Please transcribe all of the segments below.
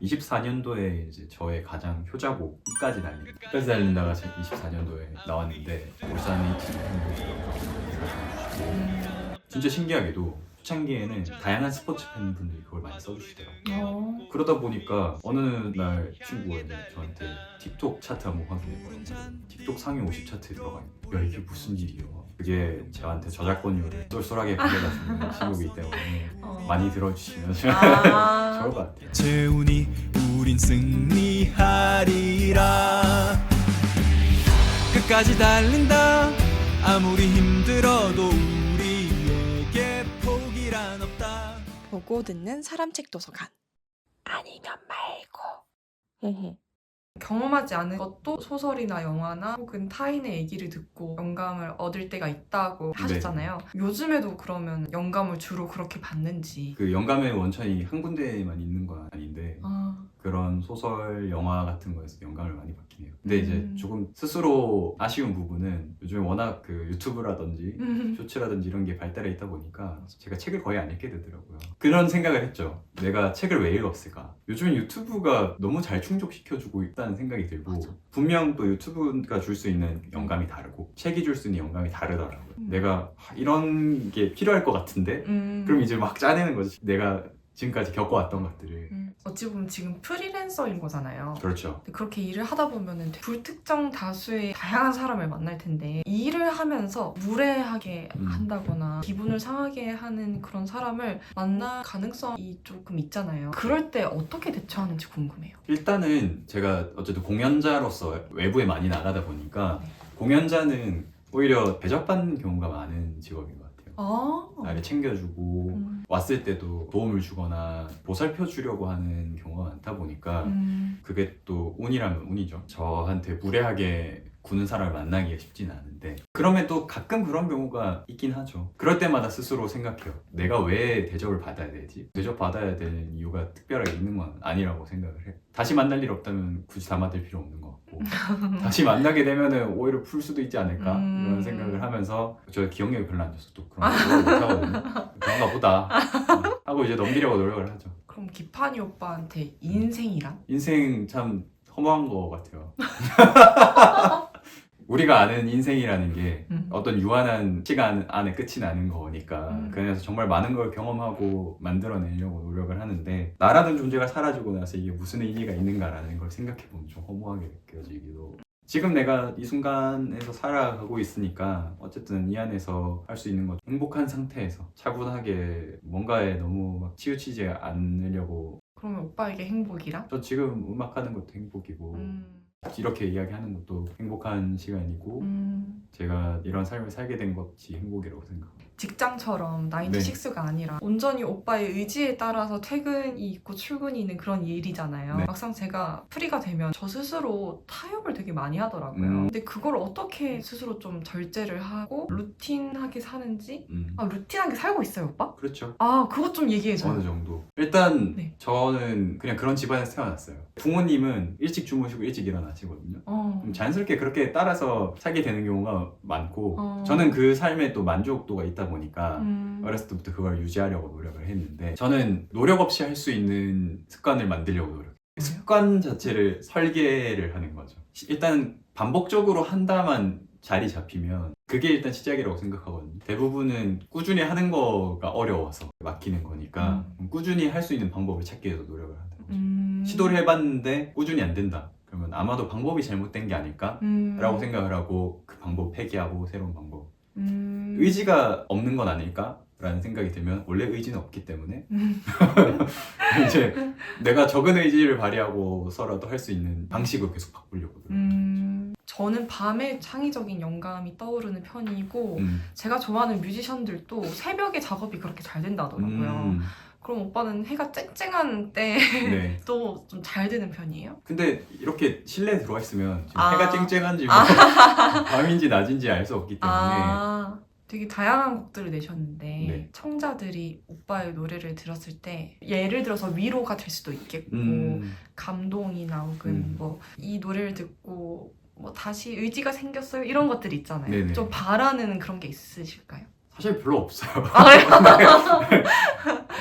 24년도에 이제 저의 가장 효자곡 끝까지 달린다. 끝까지 달린다가 24년도에 나왔는데 울산 H도 팬분들이 진짜 신기하게도 초창기에는 다양한 스포츠 팬분들이 그걸 많이 써주시더라고요. 그러다 보니까 어느 날 친구가 이제 저한테 틱톡 차트 한번 확인해보라고 틱톡 상위 50 차트에 들어가 있는 야 이게 무슨 일이야. 그게 저한테 저작권료를 쏠쏠하게 가져다주는 친구이기 때문에 많이 들어주시면 좋을 것 같아요. 재훈이 우린 승리하리라. 끝까지 달린다. 아무리 힘들어도 우리에게 포기란 없다. 보고 듣는 사람책 도서관. 아니면 말고. 경험하지 않은 것도 소설이나 영화나 혹은 타인의 얘기를 듣고 영감을 얻을 때가 있다고 하셨잖아요. 요즘에도 그러면 영감을 주로 그렇게 받는지. 그 영감의 원천이 한 군데에만 있는 건 아닌데 그런 소설, 영화 같은 거에서 영감을 많이 받긴 해요. 근데 이제 조금 스스로 아쉬운 부분은 요즘에 워낙 그 유튜브라든지 쇼츠라든지 이런 게 발달해 있다 보니까 제가 책을 거의 안 읽게 되더라고요. 그런 생각을 했죠. 내가 책을 왜 읽었을까? 요즘 유튜브가 너무 잘 충족시켜주고 있다는 생각이 들고 맞아. 분명 또 유튜브가 줄 수 있는 영감이 다르고 책이 줄 수 있는 영감이 다르더라고요. 내가 이런 게 필요할 것 같은데 그럼 이제 막 짜내는 거지. 내가 지금까지 겪어왔던 것들을. 어찌 보면 지금 프리랜서인 거잖아요. 그렇죠. 근데 그렇게 일을 하다 보면은 불특정 다수의 다양한 사람을 만날 텐데 이 일을 하면서 무례하게 한다거나 기분을 상하게 하는 그런 사람을 만날 가능성이 조금 있잖아요. 그럴 때 어떻게 대처하는지 궁금해요. 일단은 제가 어쨌든 공연자로서 외부에 많이 나가다 보니까 네. 공연자는 오히려 대접받는 경우가 많은 직업인 것 같아요. 나를 챙겨주고 왔을 때도 도움을 주거나 보살펴 주려고 하는 경우가 많다 보니까 그게 또 운이라면 운이죠. 저한테 무례하게 구는 사람을 만나기가 쉽진 않은데 그럼에도 가끔 그런 경우가 있긴 하죠. 그럴 때마다 스스로 생각해요. 내가 왜 대접을 받아야 되지? 대접받아야 되는 이유가 특별하게 있는 건 아니라고 생각을 해요. 다시 만날 일 없다면 굳이 담아둘 필요 없는 것 같고 다시 만나게 되면 오히려 풀 수도 있지 않을까 이런 생각을 하면서 저 기억력이 별로 안 좋아서 또 그런 거 못하거든요. 그런가 보다 하고 이제 넘기려고 노력을 하죠. 그럼 기판이 오빠한테 인생이란? 인생 참 허무한 것 같아요. 우리가 아는 인생이라는 게 어떤 유한한 시간 안에 끝이 나는 거니까 그래서 정말 많은 걸 경험하고 만들어내려고 노력을 하는데 나라는 존재가 사라지고 나서 이게 무슨 의미가 있는가라는 걸 생각해보면 좀 허무하게 느껴지기도. 지금 내가 이 순간에서 살아가고 있으니까 어쨌든 이 안에서 할 수 있는 건 행복한 상태에서 차분하게 뭔가에 너무 막 치우치지 않으려고. 그러면 오빠에게 행복이란? 저 지금 음악하는 것도 행복이고 이렇게 이야기하는 것도 행복한 시간이고 제가 이런 삶을 살게 된 것이 행복이라고 생각합니다. 직장처럼 9to6가 아니라 온전히 오빠의 의지에 따라서 퇴근이 있고 출근이 있는 그런 일이잖아요. 네. 막상 제가 프리가 되면 저 스스로 타협을 되게 많이 하더라고요. 근데 그걸 어떻게 스스로 좀 절제를 하고 루틴하게 사는지. 루틴하게 살고 있어요, 오빠? 그렇죠. 그것 좀 얘기해줘요. 어느 정도. 일단 네. 저는 그냥 그런 집안에서 태어났어요. 부모님은 일찍 주무시고 일찍 일어나시거든요. 그럼 자연스럽게 그렇게 따라서 살게 되는 경우가 많고 저는 그 삶에 또 만족도가 있다 보니까 어렸을 때부터 그걸 유지하려고 노력을 했는데 저는 노력 없이 할 수 있는 습관을 만들려고 노력해요. 습관 자체를 설계를 하는 거죠. 일단 반복적으로 한다만 자리 잡히면 그게 일단 시작이라고 생각하거든요. 대부분은 꾸준히 하는 거가 어려워서 막히는 거니까 꾸준히 할 수 있는 방법을 찾기 위해서 노력을 하는 거죠. 시도를 해봤는데 꾸준히 안 된다. 그러면 아마도 방법이 잘못된 게 아닐까? 라고 생각을 하고 그 방법 폐기하고 새로운 방법. 의지가 없는 건 아닐까? 라는 생각이 들면 원래 의지는 없기 때문에 이제 내가 적은 의지를 발휘하고서라도 할 수 있는 방식을 계속 바꾸려고 노력하죠. 저는 밤에 창의적인 영감이 떠오르는 편이고 제가 좋아하는 뮤지션들도 새벽에 작업이 그렇게 잘 된다더라고요. 그럼 오빠는 해가 쨍쨍한 때도 좀 잘 되는 편이에요? 근데 이렇게 실내에 들어와 있으면 지금 해가 쨍쨍한지 뭐 밤인지 낮인지 알 수 없기 때문에 되게 다양한 곡들을 내셨는데 청자들이 오빠의 노래를 들었을 때 예를 들어서 위로가 될 수도 있겠고 감동이나 혹은 뭐 이 노래를 듣고 뭐 다시 의지가 생겼어요 이런 것들이 있잖아요. 네네. 좀 바라는 그런 게 있으실까요? 사실 별로 없어요. 그래요?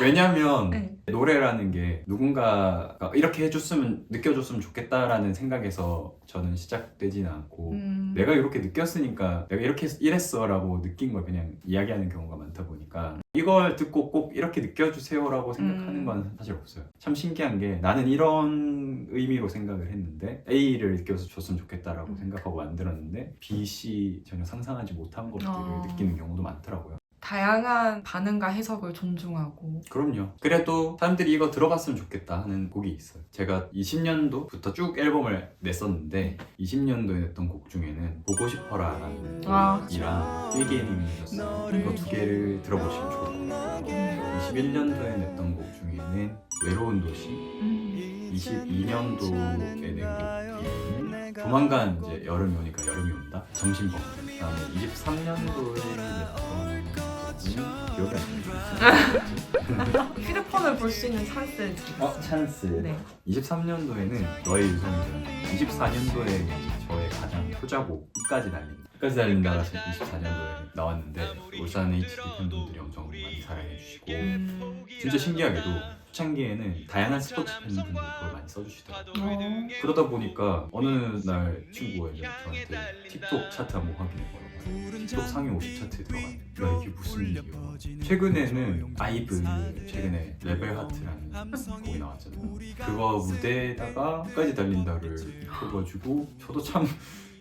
왜냐면 네. 노래라는 게 누군가가 이렇게 해줬으면 느껴줬으면 좋겠다라는 생각에서 저는 시작되지는 않고 내가 이렇게 느꼈으니까 내가 이렇게 이랬어라고 느낀 걸 그냥 이야기하는 경우가 많다 보니까 이걸 듣고 꼭 이렇게 느껴주세요라고 생각하는 건 사실 없어요. 참 신기한 게 나는 이런 의미로 생각을 했는데 A를 느껴줬으면 좋겠다라고 생각하고 만들었는데 B, C 전혀 상상하지 못한 것들을 느끼는 경우도 많더라고요. 다양한 반응과 해석을 존중하고. 그럼요. 그래도 사람들이 이거 들어봤으면 좋겠다 하는 곡이 있어요. 제가 20년도부터 쭉 앨범을 냈었는데 20년도에 냈던 곡 중에는 보고 싶어라 라는 곡이랑 일기님이셨어요. 이거 두 개를 들어보시면 좋을 것 같아요. 21년도에 냈던 곡 중에는 외로운 도시, 22년도에 낸 곡이 조만간 이제 여름이 오니까 여름이 온다, 점심먹. 그다음에 23년도에 냈던 기억이 안 나요. 휴대폰을 볼 수 있는 찬스지. 찬스. 네. 23년도에는 너의 유성이잖아요. 24년도에 저의 가장 효자곡 끝까지 달린다. 끝까지 달린다가 24년도에 나왔는데 울산 HD 팬분들이 엄청 많이 사랑해주시고 진짜 신기하게도 초창기에는 다양한 스포츠 팬분들이 그걸 많이 써주시더라고요. 그러다 보니까 어느 날 친구가 이제 저한테 틱톡 차트 한번 확인해보라고 틱톡 상위 50 차트에 들어갔네. 야 이게 무슨 일이야. 최근에는 아이브 최근에 레벨 하트라는 곡이 나왔잖아요. 그거 무대에다가 끝까지 달린다를 펴가지고 저도 참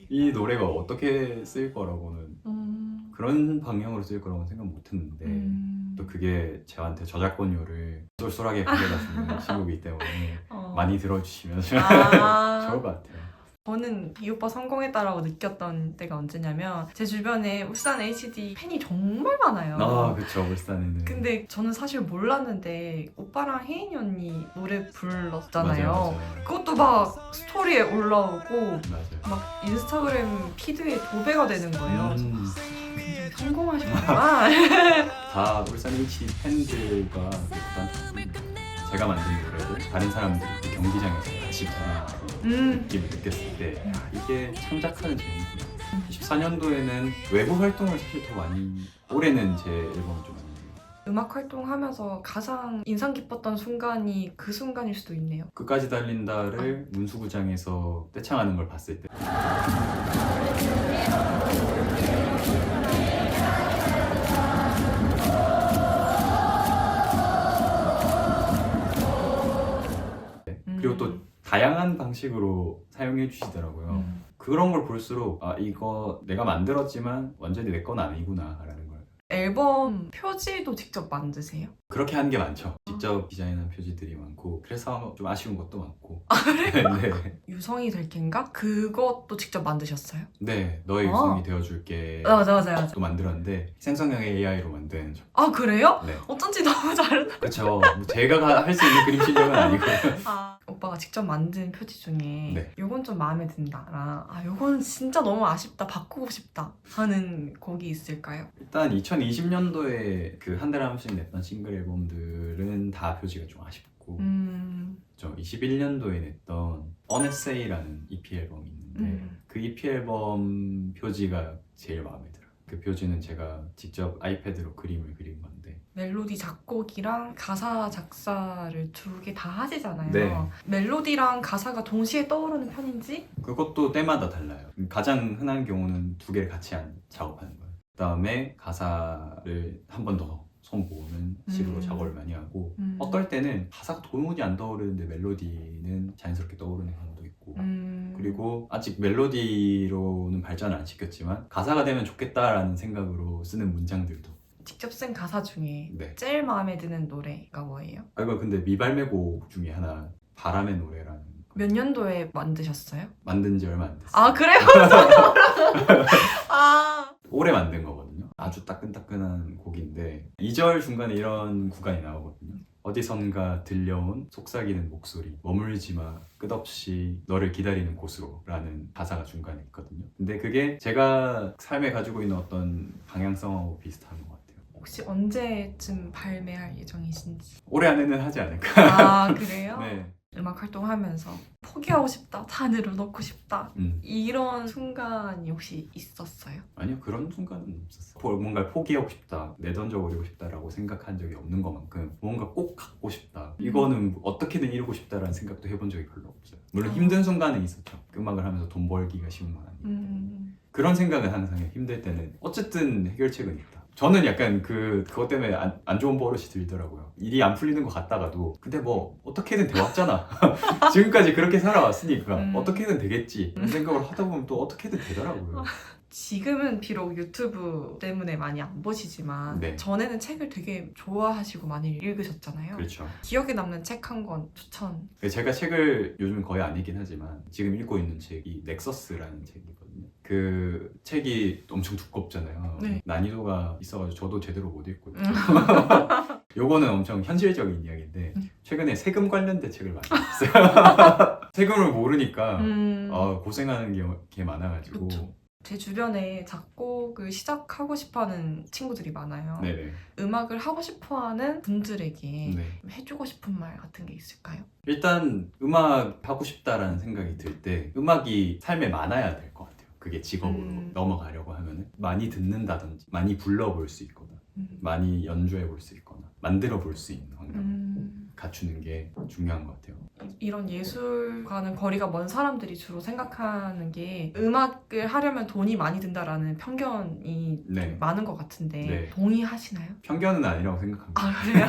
이 노래가 어떻게 쓰일 거라고는 그런 방향으로 쓰일 거라고는 생각 못했는데 또 그게 저한테 저작권료를 쏠쏠하게 가져다 주는 친구이기 때문에 많이 들어주시면 좋을 것 같아요. 저는 이 오빠 성공했다라고 느꼈던 때가 언제냐면 제 주변에 울산 HD 팬이 정말 많아요. 그쵸. 울산에는. 근데 저는 사실 몰랐는데 오빠랑 혜인이 언니 노래 불렀잖아요. 맞아요. 그것도 막 스토리에 올라오고 맞아요. 막 인스타그램 피드에 도배가 되는 거예요. 굉장히 성공하셨구나. 다 울산 HD 팬들과 제가 만든 노래를 다른 사람들이 그 경기장에서 같이 부르는 느낌을 느꼈을 때 이게 창작하는 재미구나. 24년도에는 외부 활동을 사실 더 많이 올해는 제 앨범을 좀 많이 음악 활동하면서 가장 인상 깊었던 순간이 그 순간일 수도 있네요. 끝까지 달린다를 문수구장에서 떼창하는 걸 봤을 때 그리고 또 다양한 방식으로 사용해 주시더라고요. 그런 걸 볼수록 이거 내가 만들었지만 완전히 내 건 아니구나 라는 걸. 앨범 표지도 직접 만드세요? 그렇게 하는 게 많죠. 직접 디자인한 표지들이 많고 그래서 좀 아쉬운 것도 많고. 네. 유성이 될 겐가? 그것도 직접 만드셨어요? 네, 너의 유성이 되어줄게. 맞아. 또 만들었는데 생성형 AI로 만든. 아 그래요? 네. 어쩐지 너무 잘한다. 그렇죠. 제가 할 수 있는 그림 실력은 아니고요. 오빠가 직접 만든 표지 중에 네. 요건 좀 마음에 든다. 요건 진짜 너무 아쉽다. 바꾸고 싶다 하는 곡이 있을까요? 일단 2020년도에 그 한 달에 한 번씩 냈던 싱글 앨범들은 다 표지가 좀 아쉽고 저 21년도에 냈던 Unessay라는 EP 앨범이 있는데 그 EP 앨범 표지가 제일 마음에 들어요. 그 표지는 제가 직접 아이패드로 그림을 그린 건데 멜로디 작곡이랑 가사 작사를 두 개 다 하시잖아요. 네. 멜로디랑 가사가 동시에 떠오르는 편인지? 그것도 때마다 달라요. 가장 흔한 경우는 두 개를 같이 작업하는 거예요. 그 다음에 가사를 한 번 더 손보는 식으로 작업을 많이 하고 어떨 때는 가사가 도무지 안 떠오르는데 멜로디는 자연스럽게 떠오르는 경우도 있고 그리고 아직 멜로디로는 발전을 안 시켰지만 가사가 되면 좋겠다라는 생각으로 쓰는 문장들도. 직접 쓴 가사 중에 네. 제일 마음에 드는 노래가 뭐예요? 이거 근데 미발매곡 중에 하나 바람의 노래라는 몇 년도에 만드셨어요? 만든 지 얼마 안 됐어요. 그래요? 올해 만든 거거든요. 아주 따끈따끈한 곡인데 2절 중간에 이런 구간이 나오거든요. 어디선가 들려온 속삭이는 목소리, 머물지마 끝없이 너를 기다리는 곳으로 라는 가사가 중간에 있거든요. 근데 그게 제가 삶에 가지고 있는 어떤 방향성하고 비슷한 것 같아요. 혹시 언제쯤 발매할 예정이신지? 올해 안에는 하지 않을까. 그래요? 네. 음악 활동하면서 포기하고 싶다, 다 내려놓고 싶다 음. 이런 순간이 혹시 있었어요? 아니요, 그런 순간은 없었어요. 뭔가를 포기하고 싶다, 내던져버리고 싶다라고 생각한 적이 없는 것만큼 뭔가 꼭 갖고 싶다, 이거는 어떻게든 이루고 싶다라는 생각도 해본 적이 별로 없어요. 물론 힘든 순간은 있었죠. 음악을 하면서 돈 벌기가 쉬운 건 아니니까. 그런 생각은 항상 해요. 힘들 때는 어쨌든 해결책은 있다. 저는 약간 그것 때문에 안 좋은 버릇이 들더라고요. 일이 안 풀리는 것 같다가도 근데 뭐 어떻게든 돼왔잖아. 지금까지 그렇게 살아왔으니까 어떻게든 되겠지 이런 생각을 하다 보면 또 어떻게든 되더라고요. 지금은 비록 유튜브 때문에 많이 안 보시지만 네. 전에는 책을 되게 좋아하시고 많이 읽으셨잖아요. 그렇죠. 기억에 남는 책 한 권 추천. 제가 책을 요즘 거의 안 읽긴 하지만 지금 읽고 있는 책이 넥서스라는 책이거든요. 그 책이 엄청 두껍잖아요. 네. 난이도가 있어가지고 저도 제대로 못 읽거든요. 요거는 엄청 현실적인 이야기인데 최근에 세금 관련된 책을 많이 읽었어요. 세금을 모르니까 고생하는 게 많아가지고. 그쵸. 제 주변에 작곡을 시작하고 싶어하는 친구들이 많아요. 네네. 음악을 하고 싶어하는 분들에게 네. 해주고 싶은 말 같은 게 있을까요? 일단 음악 하고 싶다라는 생각이 들 때 음악이 삶에 많아야 될 것 같아요. 그게 직업으로 넘어가려고 하면은 많이 듣는다든지 많이 불러볼 수 있거나 많이 연주해 볼 수 있거나 만들어 볼 수 있는 환경을 갖추는 게 중요한 것 같아요. 이런 예술과는 거리가 먼 사람들이 주로 생각하는 게 음악을 하려면 돈이 많이 든다라는 편견이 네. 좀 많은 것 같은데 네. 동의하시나요? 편견은 아니라고 생각합니다. 아 그래요?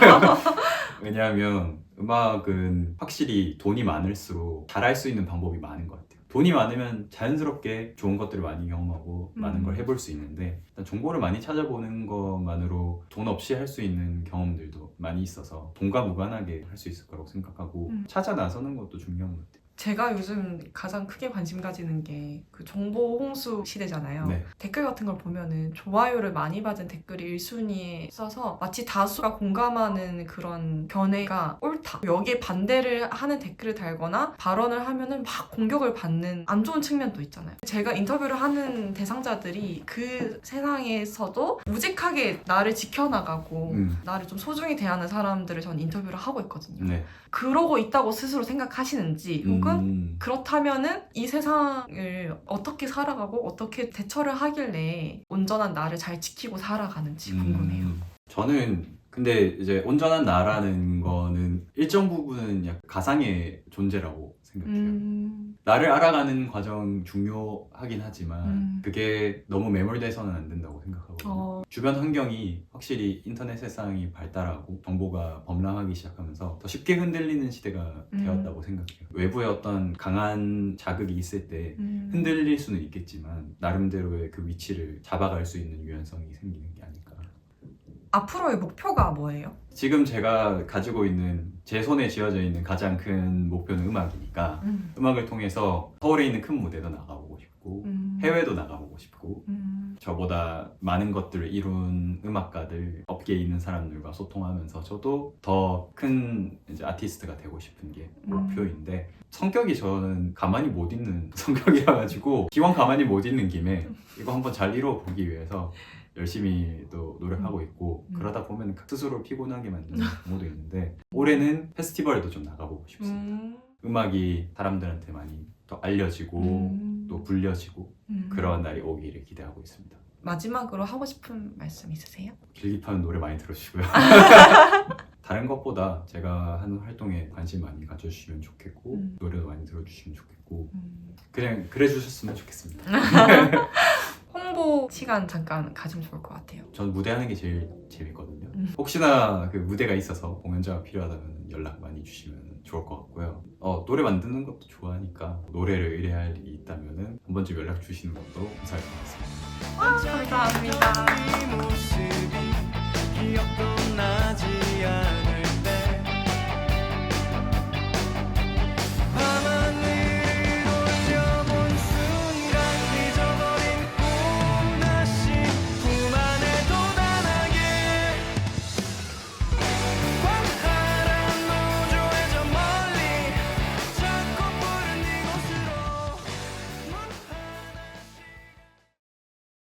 왜냐하면 음악은 확실히 돈이 많을수록 잘할 수 있는 방법이 많은 것 같아요. 돈이 많으면 자연스럽게 좋은 것들을 많이 경험하고 많은 걸 해볼 수 있는데 일단 정보를 많이 찾아보는 것만으로 돈 없이 할 수 있는 경험들도 많이 있어서 돈과 무관하게 할 수 있을 거라고 생각하고 찾아 나서는 것도 중요한 것 같아요. 제가 요즘 가장 크게 관심 가지는 게 그 정보 홍수 시대잖아요. 네. 댓글 같은 걸 보면은 좋아요를 많이 받은 댓글이 1순위에 써서 마치 다수가 공감하는 그런 견해가 옳다. 여기에 반대를 하는 댓글을 달거나 발언을 하면은 막 공격을 받는 안 좋은 측면도 있잖아요. 제가 인터뷰를 하는 대상자들이 그 세상에서도 우직하게 나를 지켜나가고 나를 좀 소중히 대하는 사람들을 전 인터뷰를 하고 있거든요. 네. 그러고 있다고 스스로 생각하시는지 혹은 그렇다면은 이 세상을 어떻게 살아가고 어떻게 대처를 하길래 온전한 나를 잘 지키고 살아가는지 궁금해요. 저는 근데 이제 온전한 나라는 거는 일정 부분은 약간 가상의 존재라고 생각해요. 나를 알아가는 과정 중요하긴 하지만 그게 너무 매몰돼서는 안 된다고 생각하거든요. 주변 환경이 확실히 인터넷 세상이 발달하고 정보가 범람하기 시작하면서 더 쉽게 흔들리는 시대가 되었다고 생각해요. 외부의 어떤 강한 자극이 있을 때 흔들릴 수는 있겠지만 나름대로의 그 위치를 잡아갈 수 있는 유연성이 생기는 게 아닐까. 앞으로의 목표가 뭐예요? 지금 제가 가지고 있는 제 손에 쥐어져 있는 가장 큰 목표는 음악이니까 음악을 통해서 서울에 있는 큰 무대도 나가보고 싶고 해외도 나가보고 싶고 저보다 많은 것들을 이룬 음악가들, 업계에 있는 사람들과 소통하면서 저도 더 큰 아티스트가 되고 싶은 게 목표인데 성격이 저는 가만히 못 있는 성격이라 가지고 기왕 가만히 못 있는 김에 이거 한번 잘 이뤄보기 위해서 열심히 또 노력하고 있고 그러다 보면 스스로 피곤하게 만드는 경우도 있는데 올해는 페스티벌에도 좀 나가보고 싶습니다. 음악이 사람들한테 많이 더 알려지고 또 불려지고 그런 날이 오기를 기대하고 있습니다. 마지막으로 하고 싶은 말씀 있으세요? 길기파는 노래 많이 들어주시고요. 다른 것보다 제가 하는 활동에 관심 많이 가져주시면 좋겠고 노래도 많이 들어주시면 좋겠고 그냥 그래 주셨으면 좋겠습니다. 홍보 시간 잠깐 가지면 좋을 것 같아요. 전 무대하는 게 제일 재밌거든요. 혹시나 그 무대가 있어서 공연자가 필요하다면 연락 많이 주시면 좋을 것 같고요. 노래 만드는 것도 좋아하니까 노래를 의뢰할 일이 있다면 한 번쯤 연락 주시는 것도 감사할 것 같습니다. 감사합니다. 이 모습이